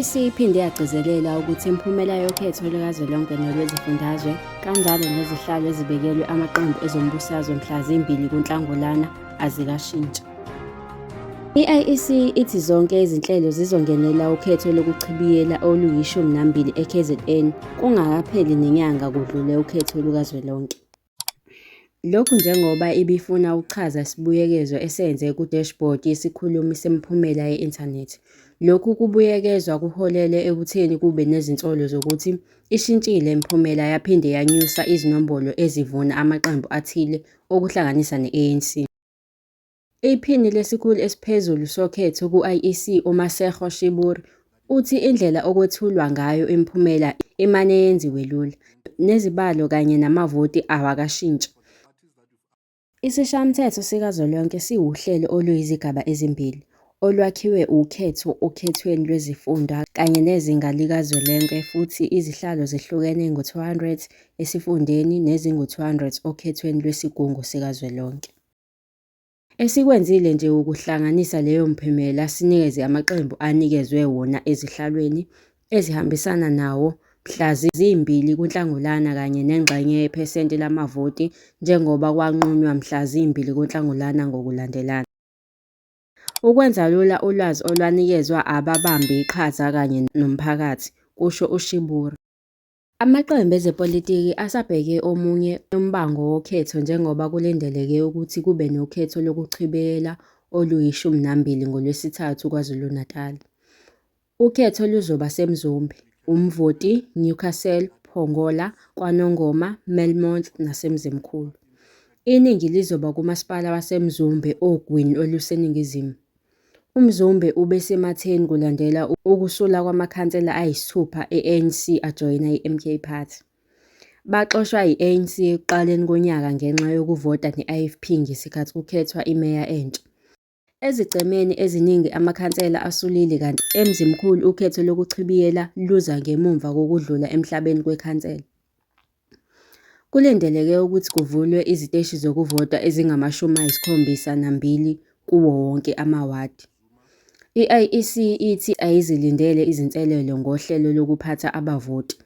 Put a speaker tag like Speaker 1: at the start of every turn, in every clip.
Speaker 1: I-IEC iphinde yagcizelela ukuthi imiphumela yokhetho lukazwelonke nolwezifundazwe kanjalo nezihlalo ezibekelwe amaqembu ezombusazwe mhla zi-2 kuNhlangulana azikashintshi. I-IEC ithi zonke izinhlelo zizongenela ukhetho lokuchibiyela oluyi-12 e-KZN kungakapheli nenyanga kudlule ukhetho lukazwelonke. Lokhu njengoba ibifuna ukuchaza isibuyekezo esenze ku-dashboard yesikhulumi semiphumela ye-inthanethi. Lokhu kubuyekezwa kuholele ekutheni kube nezinsolo zokuthi ishintshile imiphumela yaphinde yanyusa izinombolo ezivuna amaqembu athile okuhlanganisa ne-ANC. Iphini lesikhulu esiphezulu sokhetho ku-IEC uMasego Shiburi uthi indlela okwethulwa ngayo imiphumela imane yenziwe lula, nezibalo kanye namavoti awakashintshi. Isishayamthetho sikazwelonke siwuhlelo oluyizigaba ezimbili, olwakhiwe ukhetho okhethweni lwezifunda kanye nezinga likazwelonke futhi izihlalo zihlukene ngo-200 esifundeni nezingu-200 okhethweni lwesigungu sikazwelonke. Esikwenzile nje ukuhlanganisa leyo miphumela sinikeze amaqembu anikezwe wona ezihlalweni ezihambisana nawo mhla zi-2 kuNhlangulana kanye nengxenye yephesenti lamavoti njengoba kwanqunywa mhla zi-2 kuNhlangulana ngokulandelana. Ukwenza lula ulwazi olwanikezwa ababambe iqhaza kanye nomphakathi, kusho uShiburi. Amaqembu ezepolitiki asabheke omunye umbango wokhetho njengoba kulindeleke ukuthi kube nokhetho lokuchibiyela oluyi-12 ngoLwesithathu KwaZulu-Natal. Ukhetho luzoba seMzumbe, Umvoti, Newcastle, Pongola, KwaNongoma, Melmont naseMzimkhulu. Iningi lizoba kumasipala waseMzumbe ogwini oluseningizimu. UMzumbe ube sematheni kulandela ukusula kwamakhansela ayisithupha e-ANC ajoyina i-MK Party. Baxoshwa yi-ANC ekuqaleni konyaka ngenxa yokuvota ne-IFP ngesikhathi kukhethwa imeya entsha. Ezigcemeni eziningi amakhansela asulile kanti eMzimkhulu ukhetho lokuchibiyela luza ngemuva kokudlula emhlabeni kwekhansela. Kulindeleke ukuthi kuvulwe iziteshi zokuvota ezingama-72 kuwo wonke amawadi. I-IEC ithi ayizilindele izinselelo ngohlelo lokuphatha abavoti.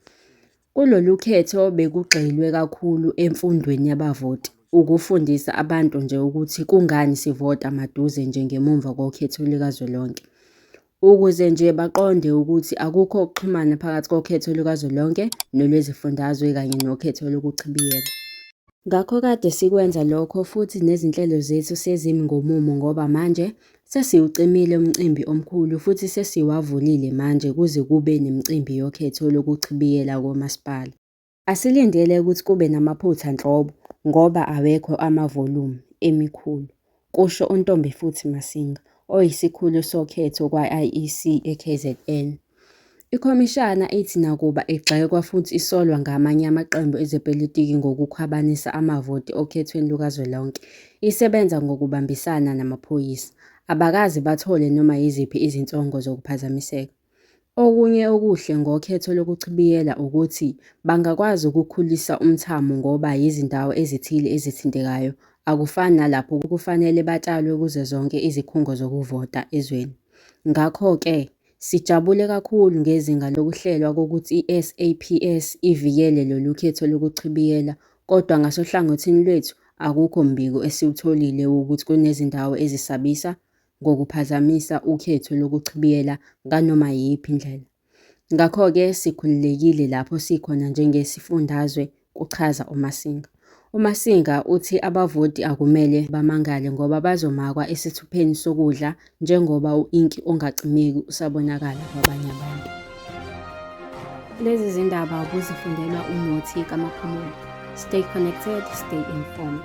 Speaker 1: Kulolu khetho bekugxilwe kakhulu emfundweni yabavoti, ukufundisa abantu nje ukuthi kungani sivota maduze njengemuva kokhetho lukazwelonke. Ukuze nje baqonde ukuthi akukho ukuxhumana phakathi kokhetho lukazwelonke nolwezifundazwe kanye nokhetho lokuchibiyela. Ngakho kade sikwenza lokho futhi nezinhlelo zethu sezimi ngomumo ngoba manje sesiwucimile umcimbi omkhulu futhi sesiwavulile manje kuze kube nemicimbi yokhetho lokuchibiyela komasipala. Asilindele ukuthi kube namaphutha nhlobo ngoba awekho amavolumu emikhulu, kusho uNtombifuthi Masinga, oyisikhulu sokhetho kwa-IEC e-KZN. Ikhomishana ithi nakuba igxekwa futhi isolwa ngamanye amaqembu ezepolitiki ngokukhwabanisa amavoti okhethweni lukazwelonke, isebenza ngokubambisana namaphoyisa. Abakaze bathole noma yiziphi izinsongo zokuphazamiseka. Okunye okuhle ngokhetho lokuchibiyela ukuthi bangakwazi ukukhulisa umthamo ngoba yizindawo ezithile ezithintekayo, akufani nalapho kufanele batshalwe kuzo zonke izikhungo zokuvota ezweni. Ngakho-ke, sijabule kakhulu ngezinga lokuhlelwa kokuthi i-SAPS ivikele lolu khetho lokuchibiyela, kodwa ngasohlangothini lwethu akukho mbiko esiwutholile wokuthi kunezindawo ezisabisa ngokuphazamisa ukhetho lokuchibiyela nganoma yiphi indlela. Ngakho-ke sikhululekile lapho sikhona njengesifundazwe, kuchaza uMasinga. uMasinga uthi abavoti akumele bamangale ngoba bazomakwa esithupheni sokudla njengoba u-inki ongacimeki usabonakala kwabanye abantu. Lezi zindaba ubuzifundelwa uNothi kaMakhulula. Stay connected, stay informed.